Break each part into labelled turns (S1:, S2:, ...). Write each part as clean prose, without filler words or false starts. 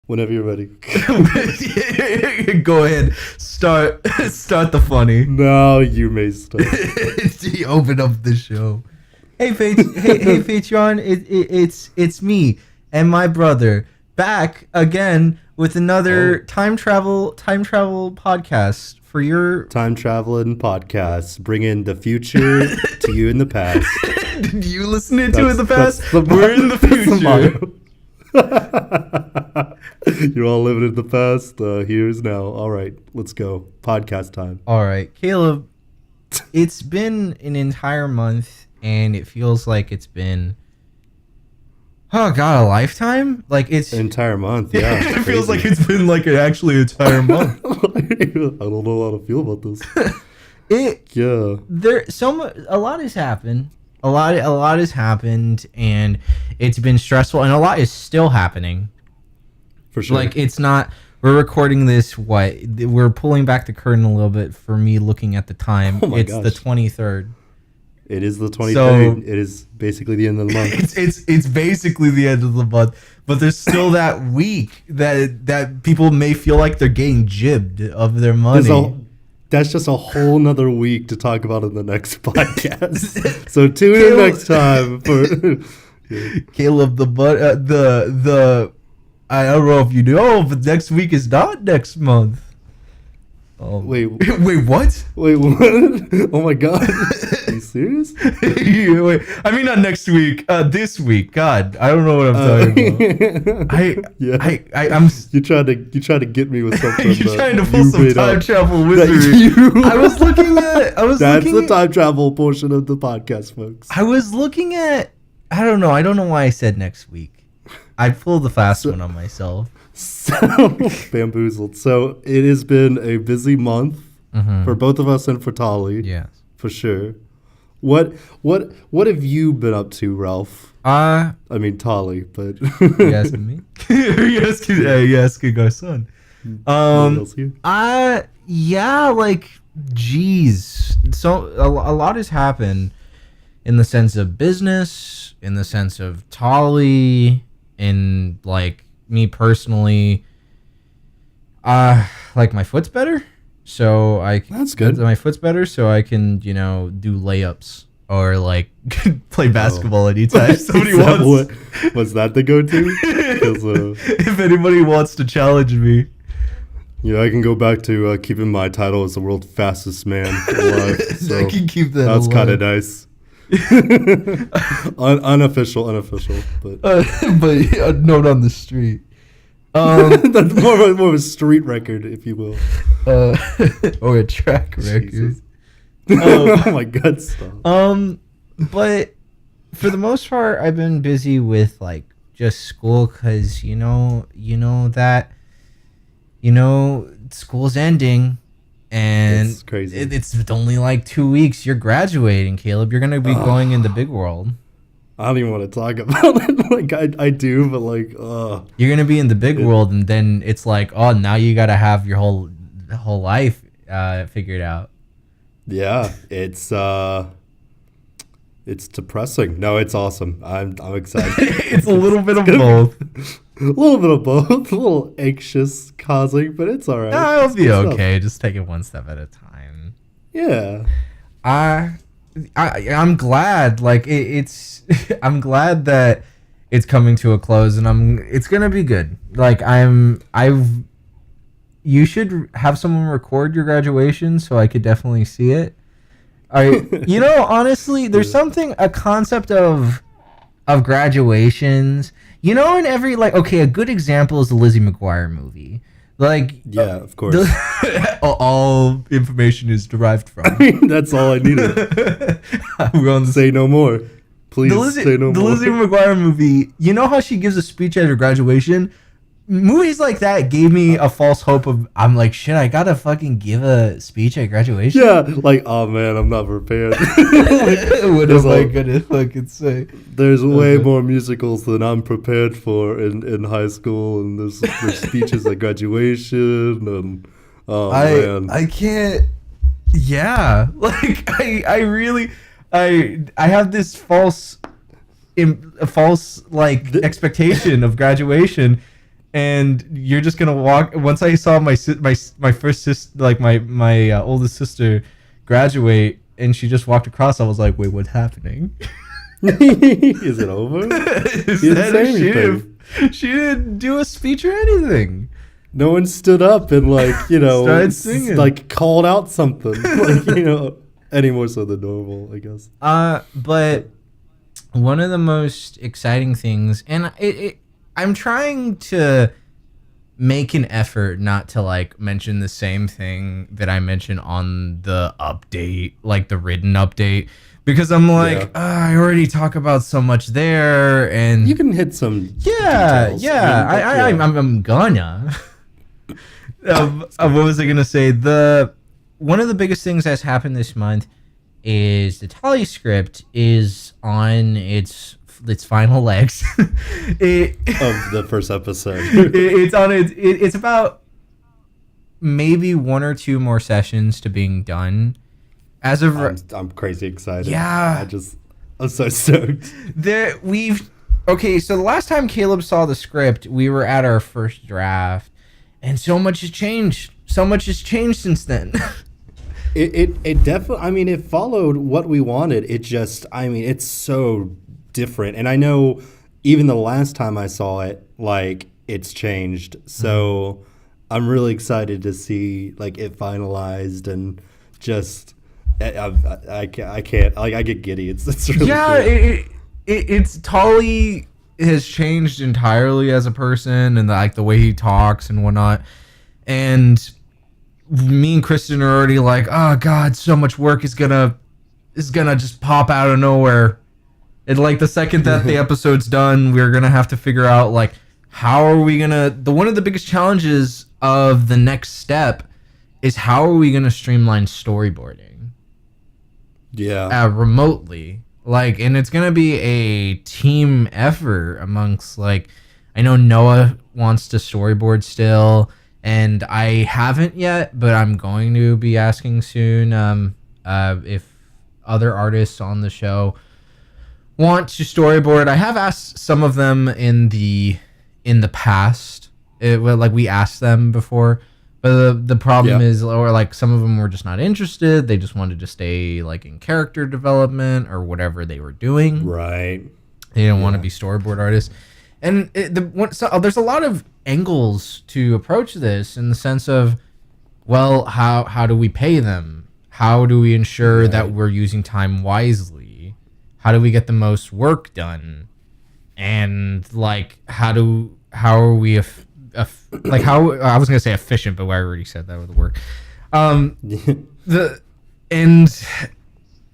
S1: Whenever you're ready.
S2: Go ahead. Start the funny.
S1: Now you may start.
S2: You open up the show. Hey, Patreon. It's me and my brother back again with another time travel podcast for your
S1: time traveling podcast, bringing the future to you in the past.
S2: Did you listen to in the past? We're in the future.
S1: You're all living in the past. Here's now. All right, let's go. Podcast time.
S2: All right, Caleb. It's been an entire month, and it feels like it's been, oh god, a lifetime. Like it's
S1: an entire month. Yeah,
S2: it feels like it's been like actually an entire month.
S1: I don't know how to feel about this.
S2: A lot has happened. A lot has happened, and it's been stressful, and a lot is still happening.
S1: For sure.
S2: Like, it's not... We're recording this, we're pulling back the curtain a little bit for me looking at the time.
S1: Oh my
S2: gosh.
S1: The
S2: 23rd.
S1: It is the 23rd.
S2: So,
S1: it is basically the end of the month.
S2: It's basically the end of the month, but there's still that week that people may feel like they're getting jibbed of their money.
S1: That's just a whole nother week to talk about in the next podcast. So tune in next time for
S2: Caleb. I don't know if you know, but next week is not next month.
S1: Wait,
S2: what?
S1: Wait, what? Oh my god, are you serious?
S2: Wait, I mean not next week. This week. God, I don't know what I'm talking about. I'm.
S1: You tried to get me with something.
S2: You're trying to pull some time travel wizardry. I was looking at.
S1: That's the time travel portion of the podcast, folks.
S2: I was looking at. I don't know why I said next week. I pulled the fast one on myself.
S1: So bamboozled. So it has been a busy month for both of us and for Tolly.
S2: Yes,
S1: for sure. What have you been up to, Ralph? I mean Tolly, but
S2: you asking me? you asking our son. Geez. So a lot has happened in the sense of business, in the sense of Tolly, in like me personally. Like my foot's better, so
S1: that's good.
S2: My foot's better, so I can do layups or like play basketball anytime somebody wants.
S1: Was that the go-to?
S2: If anybody wants to challenge me.
S1: Yeah, I can go back to keeping my title as the world's fastest man alive. So
S2: I can keep that.
S1: That's kind of nice. unofficial, but
S2: note on the street.
S1: That's more of a street record, if you will,
S2: or a track record.
S1: Oh my god, stop.
S2: But for the most part, I've been busy with like just school, because school's ending. And
S1: it's crazy.
S2: It's only like 2 weeks. You're graduating, Caleb. You're going to be going in the big world.
S1: I don't even want to talk about it. Like, I do, but like,
S2: You're going to be in the big world, and then it's like, oh, now you got to have your whole life figured out.
S1: Yeah, it's depressing. No, it's awesome. I'm excited.
S2: It's a little bit of both.
S1: A little bit of both. A little anxious causing, but it's all right.
S2: No, it'll be okay. Just take it one step at a time.
S1: Yeah.
S2: I'm glad. Like it's. I'm glad that it's coming to a close, and it's gonna be good. Like you should have someone record your graduation so I could definitely see it. Honestly, there's a concept of graduations. In every, like, okay, a good example is the Lizzie McGuire movie. Like,
S1: yeah, of course.
S2: All information is derived from.
S1: I mean, that's all I needed.
S2: We're on the
S1: say no more. Please say no more.
S2: The Lizzie McGuire movie, you know how she gives a speech at her graduation? Movies like that gave me a false hope of, I'm like, shit, I gotta fucking give a speech at graduation?
S1: Yeah, like, oh man, I'm not prepared.
S2: What am I gonna fucking say?
S1: There's way more musicals than I'm prepared for in high school, and there's speeches at graduation, and man.
S2: I can't, yeah, like, I really, I have this false like expectation of graduation. and you're just gonna walk. Once I saw my first sister, like my oldest sister, graduate, and she just walked across, I was like, wait, what's happening?
S1: Is it over?
S2: She didn't do a speech or anything.
S1: No one stood up and
S2: started singing,
S1: like called out something, any more so than normal, I guess.
S2: But one of the most exciting things, and I'm trying to make an effort not to like mention the same thing that I mentioned on the update, like the written update, because I'm like, I already talk about so much there, and
S1: you can hit some
S2: details. I'm gonna. What was I gonna say? One of the biggest things that's happened this month is the Tolly script is on its final legs.
S1: Of the first episode.
S2: It's about maybe one or two more sessions to being done. As of
S1: I'm crazy excited.
S2: Yeah,
S1: I'm so stoked.
S2: So the last time Caleb saw the script, we were at our first draft. And so much has changed. So much has changed since then.
S1: It definitely, I mean, it followed what we wanted. It's so different. And I know even the last time I saw it, like, it's changed. So I'm really excited to see, like, it finalized and just, I can't, like, I get giddy. It's really cool.
S2: It's Tolly has changed entirely as a person, and the way he talks and whatnot. And me and Kristen are already like, oh god, so much work is gonna just pop out of nowhere. And like the second that the episode's done, we're gonna have to figure out like how are we gonna. One of the biggest challenges of the next step is how are we gonna streamline storyboarding?
S1: Yeah,
S2: remotely. Like, and it's gonna be a team effort amongst, like, I know Noah wants to storyboard still, and I haven't yet, but I'm going to be asking soon if other artists on the show want to storyboard. I have asked some of them in the past. We asked them before. But the problem is, or like some of them were just not interested. They just wanted to stay like in character development or whatever they were doing.
S1: Right.
S2: They didn't want to be storyboard artists. And there's a lot of angles to approach this in the sense of, well, how do we pay them? How do we ensure that we're using time wisely? How do we get the most work done? And like, how are we how I was gonna say efficient, but I already said that with the work. And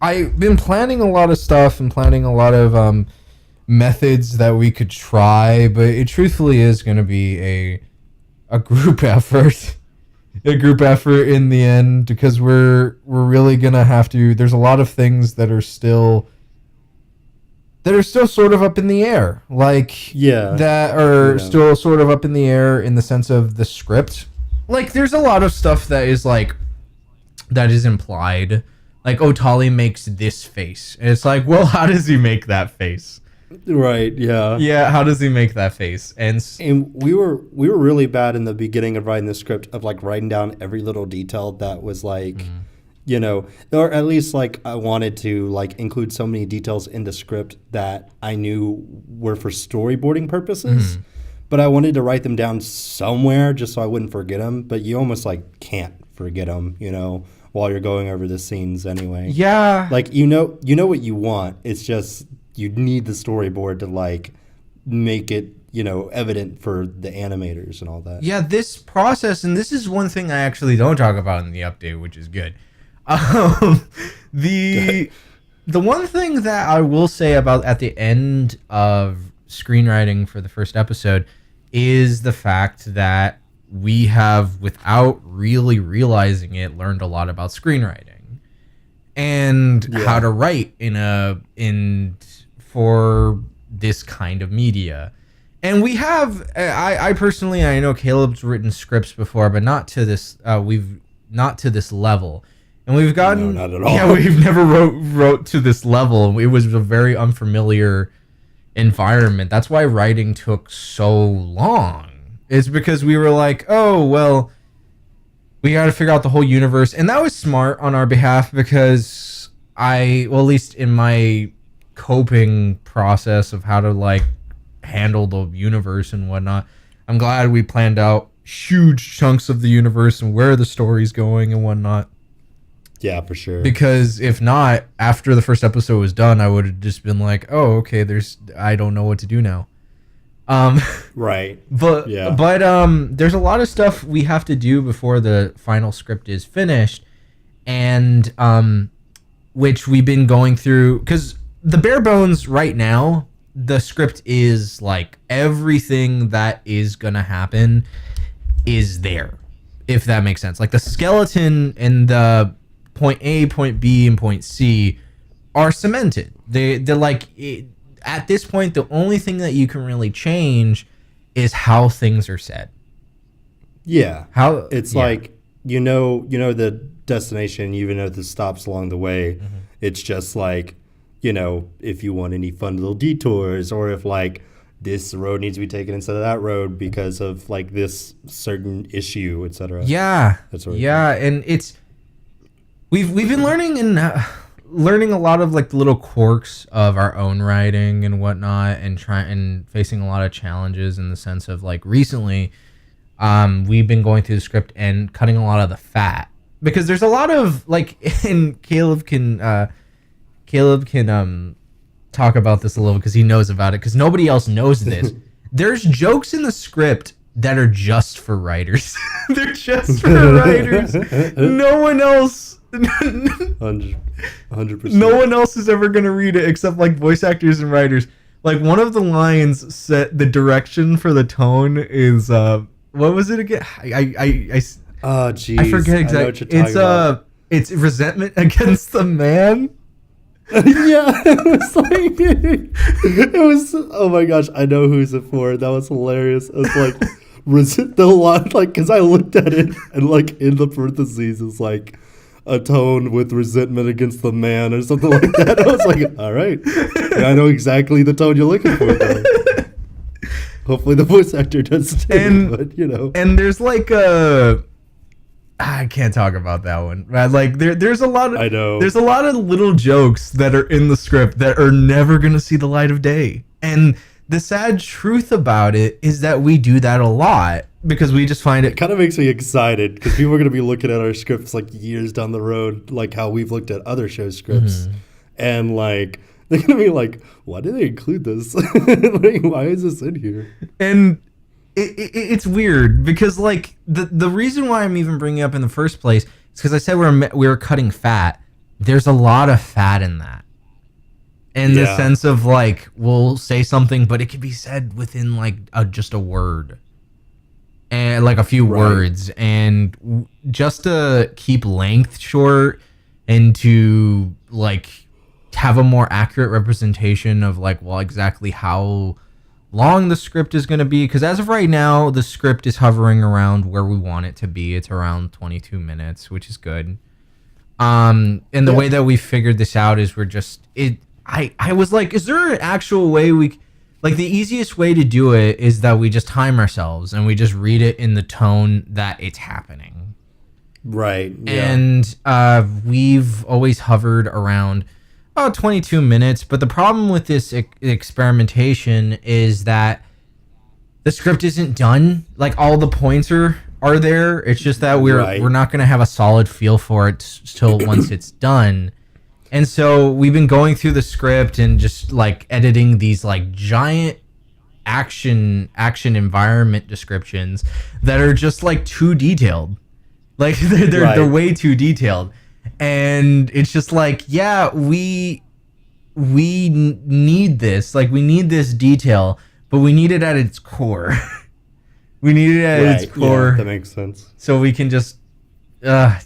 S2: I've been planning a lot of stuff and planning a lot of methods that we could try, but it truthfully is gonna be a group effort, in the end, because we're really gonna have to. There's a lot of things that are still sort of up in the air, still sort of up in the air in the sense of the script. Like, there's a lot of stuff that is implied, like, oh, Tolly makes this face, and it's like, well, how does he make that face?
S1: Right. Yeah.
S2: How does he make that face? And
S1: we were really bad in the beginning of writing the script of like writing down every little detail that was like. Or at least like I wanted to like include so many details in the script that I knew were for storyboarding purposes, but I wanted to write them down somewhere just so I wouldn't forget them. But you almost like can't forget them, while you're going over the scenes anyway.
S2: Yeah.
S1: Like, you know what you want. It's just you need the storyboard to like make it, evident for the animators and all that.
S2: Yeah, this process, and this is one thing I actually don't talk about in the update, which is good. The one thing that I will say about at the end of screenwriting for the first episode is the fact that we have, without really realizing it, learned a lot about screenwriting and how to write for this kind of media. And we have, I personally, I know Caleb's written scripts before, but not to this, not to this level. And we've gotten,
S1: no, not at all.
S2: Yeah, we've never wrote to this level. It was a very unfamiliar environment. That's why writing took so long. It's because we were like, oh, well, we got to figure out the whole universe. And that was smart on our behalf because at least in my coping process of how to like handle the universe and whatnot, I'm glad we planned out huge chunks of the universe and where the story's going and whatnot.
S1: Yeah, for sure.
S2: Because if not, after the first episode was done, I would have just been like, oh, okay, I don't know what to do now.
S1: Right.
S2: But there's a lot of stuff we have to do before the final script is finished, and which we've been going through, because the bare bones right now, the script is like everything that is gonna happen is there, if that makes sense. Like the skeleton and the point A, point B, and point C are cemented. They're like at this point, the only thing that you can really change is how things are said.
S1: Yeah.
S2: How
S1: it's like you know the destination, you even know the stops along the way. Mm-hmm. It's just like, if you want any fun little detours, or if like this road needs to be taken instead of that road because of like this certain issue, etc.
S2: Yeah. And it's we've been learning a lot of like the little quirks of our own writing and whatnot, and facing a lot of challenges in the sense of like recently we've been going through the script and cutting a lot of the fat, because there's a lot of like, and Caleb can talk about this a little because he knows about it, because nobody else knows this. There's jokes in the script that are just for writers. They're just for writers. No one else
S1: 100%.
S2: No one else is ever gonna read it except like voice actors and writers. Like one of the lines set the direction for the tone is what was it again?
S1: Oh geez,
S2: I forget exactly. It's resentment against the man.
S1: Yeah, it was oh my gosh, I know who's it for. That was hilarious. It was like the line, like, because I looked at it and like in the parentheses is like a tone with resentment against the man or something like that. I was like, all right, yeah, I know exactly the tone you're looking for though. Hopefully the voice actor does too, but
S2: and there's like I can't talk about that one. Like there's a lot of,
S1: I know,
S2: there's a lot of little jokes that are in the script that are never gonna see the light of day. And the sad truth about it is that we do that a lot because we just find it
S1: kind of makes me excited, because people are gonna be looking at our scripts like years down the road, like how we've looked at other show scripts, and like they're gonna be like, why did they include this? Like, why is this in here?
S2: And it's weird because like the reason why I'm even bringing it up in the first place is because I said we were cutting fat. There's a lot of fat in that, in the sense of like we'll say something, but it can be said within like just a word and like a few words, and just to keep length short and to like have a more accurate representation of like exactly how long the script is going to be, because as of right now the script is hovering around where we want it to be. It's around 22 minutes, which is good. And the way that we figured this out is I was like, is there an actual way like the easiest way to do it is that we just time ourselves and we just read it in the tone that it's happening,
S1: right?
S2: And we've always hovered around 22 minutes, but the problem with this experimentation is that the script isn't done. Like all the points are there. It's just that we're not going to have a solid feel for it till once it's done. And so we've been going through the script and just like editing these like giant action environment descriptions that are just like too detailed. Like they're way too detailed. And it's just like, yeah, we need this. Like, we need this detail, but we need it at its core. We need it at its core.
S1: Yeah, that makes sense.
S2: So we can just,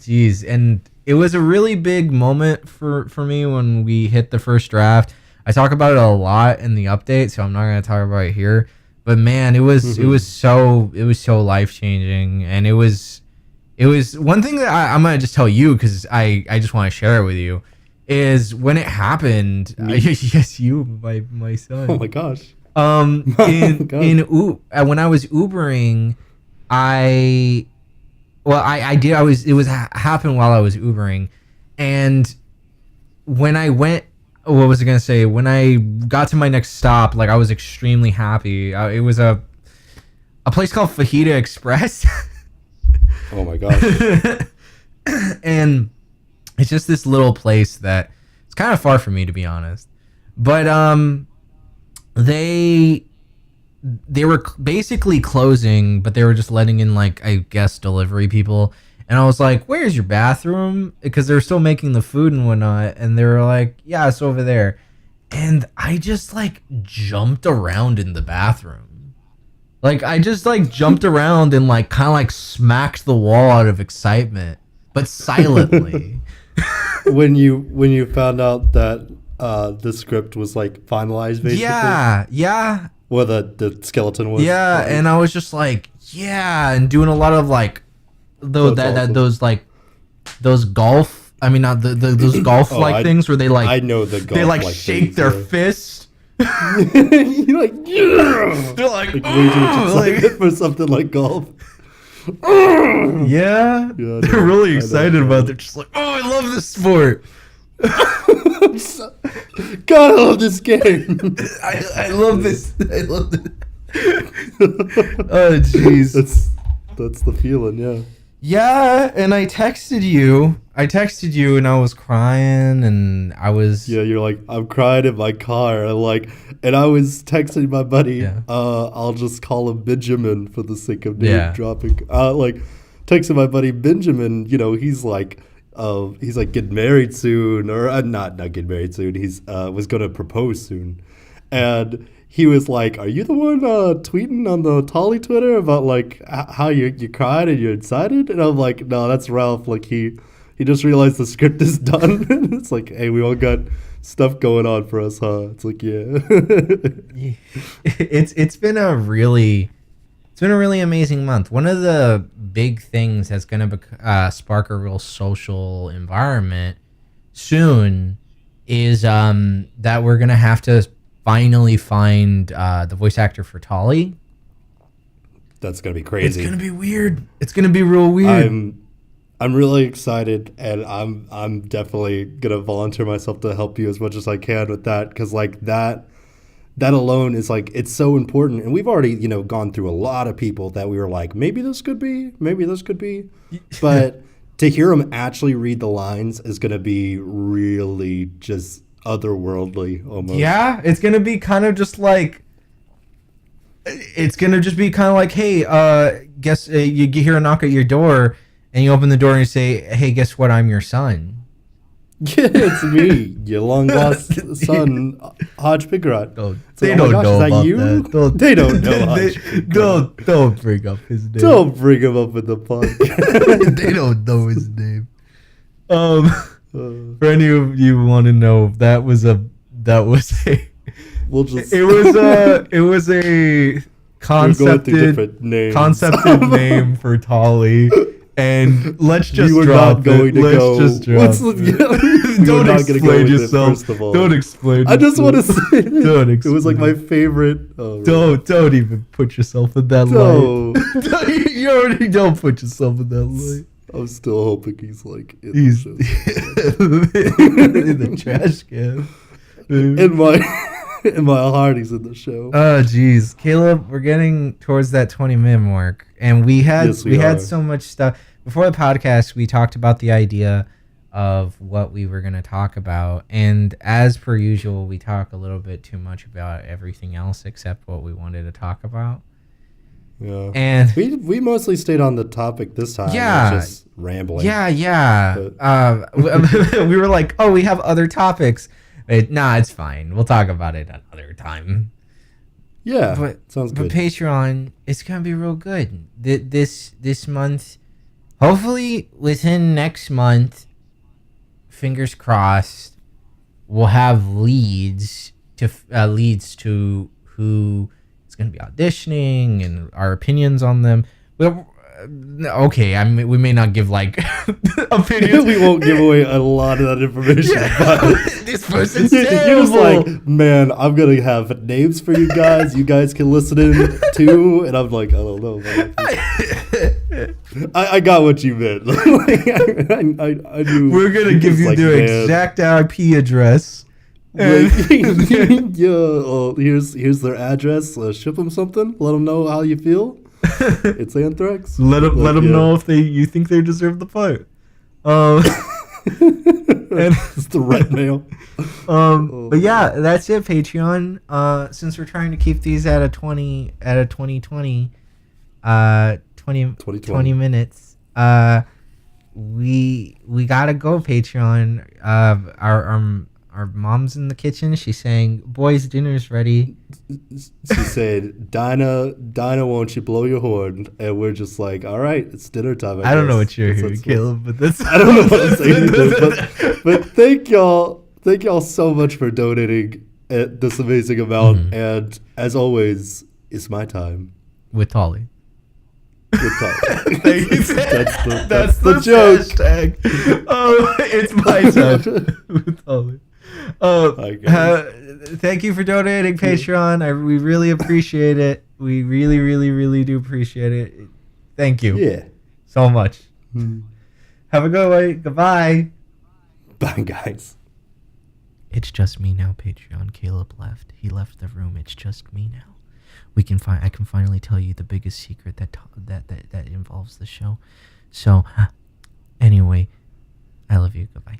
S2: geez. And it was a really big moment for me when we hit the first draft. I talk about it a lot in the update, so I'm not going to talk about it here. But man, it was so life changing, and it was one thing that I'm gonna just tell you because I just want to share it with you, is when it happened. Yes, you, my son.
S1: Oh my gosh.
S2: When I was Ubering, it was happened while I was Ubering, and when I went, what was I gonna say? When I got to my next stop, like I was extremely happy. It was a place called Fajita Express.
S1: Oh my gosh.
S2: And it's just this little place that it's kind of far from me, to be honest. But they were basically closing, but they were just letting in, like, I guess, delivery people. And I was like, "Where's your bathroom?" Because they're still making the food and whatnot. And they were like, "Yeah, it's over there." And I just, like, jumped around in the bathroom. Like, I just, like, jumped around and, like, kind of, like, smacked the wall out of excitement, but silently.
S1: when you found out that the script was, like, finalized, basically?
S2: Yeah.
S1: Well, the skeleton was.
S2: Yeah,
S1: like,
S2: and I was just like, yeah, and doing a lot of, like, those golf. I mean, not those golf things where they, like,
S1: I know the golf.
S2: They, like, shake their fist.
S1: You're like, yeah.
S2: They're like,
S1: way too much excited for something like golf.
S2: Yeah, they're really excited about it. They're just like, "Oh, I love this sport."
S1: God, I love this game.
S2: I love this. I love this. Oh, jeez.
S1: That's the feeling, yeah.
S2: Yeah, and I texted you, and I was crying, and I was...
S1: Yeah, you're like, "I'm crying in my car." And I was texting my buddy,
S2: Yeah.
S1: I'll just call him Benjamin for the sake of name dropping. Texting my buddy Benjamin, he's like getting married soon, or not getting married soon. He's was going to propose soon. And he was like, "Are you the one tweeting on the Tolly Twitter about, like, how you cried and you're excited?" And I'm like, "No, that's Ralph. Like, he just realized the script is done." It's like, "Hey, we all got stuff going on for us, huh?" It's like, yeah.
S2: It's been a really amazing month. One of the big things that's going to spark a real social environment soon is that we're going to have to finally find the voice actor for Tolly.
S1: That's gonna be crazy.
S2: It's gonna be weird. It's gonna be real weird.
S1: I'm really excited, and I'm definitely gonna volunteer myself to help you as much as I can with that, because, like, that alone is, like, it's so important. And we've already gone through a lot of people that we were like, maybe this could be, but to hear them actually read the lines is gonna be really just otherworldly almost.
S2: Yeah, it's gonna be kind of just like, hey, guess you hear a knock at your door, and you open the door and you say, "Hey, guess what? I'm your son."
S1: Yeah, it's me, your long lost son, Hodge Piggerot.
S2: They don't know about that.
S1: They don't know Hodge Piggerot.
S2: Don't bring up his name.
S1: Don't bring him up in the podcast.
S2: They don't know his name. For any of you who want to know, it was a concepted name for Tolly, and let's just drop it. Don't explain yourself.
S1: First of all,
S2: don't explain.
S1: I just want to say
S2: don't
S1: it was like my favorite. Oh,
S2: don't even put yourself in that light. You already don't put yourself in that light.
S1: I'm still hoping he's like in
S2: the trash can.
S1: In my heart, he's in the show.
S2: Oh, jeez, Caleb, we're getting towards that 20-minute mark, and we had so much stuff before the podcast. We talked about the idea of what we were going to talk about, and as per usual, we talk a little bit too much about everything else except what we wanted to talk about.
S1: Yeah,
S2: and
S1: we mostly stayed on the topic this time.
S2: Yeah,
S1: just rambling.
S2: Yeah. We were like, "Oh, we have other topics." Nah, it's fine. We'll talk about it another time.
S1: Yeah, sounds good.
S2: But Patreon, it's gonna be real good. This month, hopefully within next month, fingers crossed, we'll have leads to who is going to be auditioning and our opinions on them. Well, Okay, I mean, we may not give like opinions.
S1: We won't give away a lot of that information. But
S2: This person's
S1: you're just
S2: terrible.
S1: like, man, I'm gonna have names for you guys. You guys can listen in too. And I'm like, I don't know. Man. I got what you meant. Like, I knew.
S2: We're gonna give you
S1: like,
S2: their
S1: man.
S2: exact IP address.
S1: Like,
S2: And
S1: yeah, here's their address. Ship them something. Let them know how you feel. It's anthrax.
S2: let them
S1: Like, yeah.
S2: know if you think they deserve the part. And
S1: It's the red mail.
S2: but yeah, that's it, Patreon. Since we're trying to keep these at a 20 20 minutes, we gotta go, Patreon. Our mom's in the kitchen. She's saying, "Boys, dinner's ready."
S1: She said, Dinah, won't you blow your horn? And we're just like, all right, it's dinner time.
S2: I don't know
S1: guess.
S2: what you're hearing, Caleb, but that's
S1: I don't know what I'm saying either, but thank y'all so much for donating this amazing amount. And as always, it's my time.
S2: with Tolly.
S1: Good time.
S2: Thank you.
S1: That's the joke.
S2: Hashtag. It's my time with Tolly. Thank you for donating, Patreon. We really appreciate it. We really, really, really do appreciate it. Thank you
S1: Yeah.
S2: so much. Have a good one. Goodbye.
S1: Bye, guys.
S2: It's just me now, Patreon. Caleb left. He left the room. It's just me now. I can finally tell you the biggest secret that involves the show. So, anyway, I love you. Goodbye.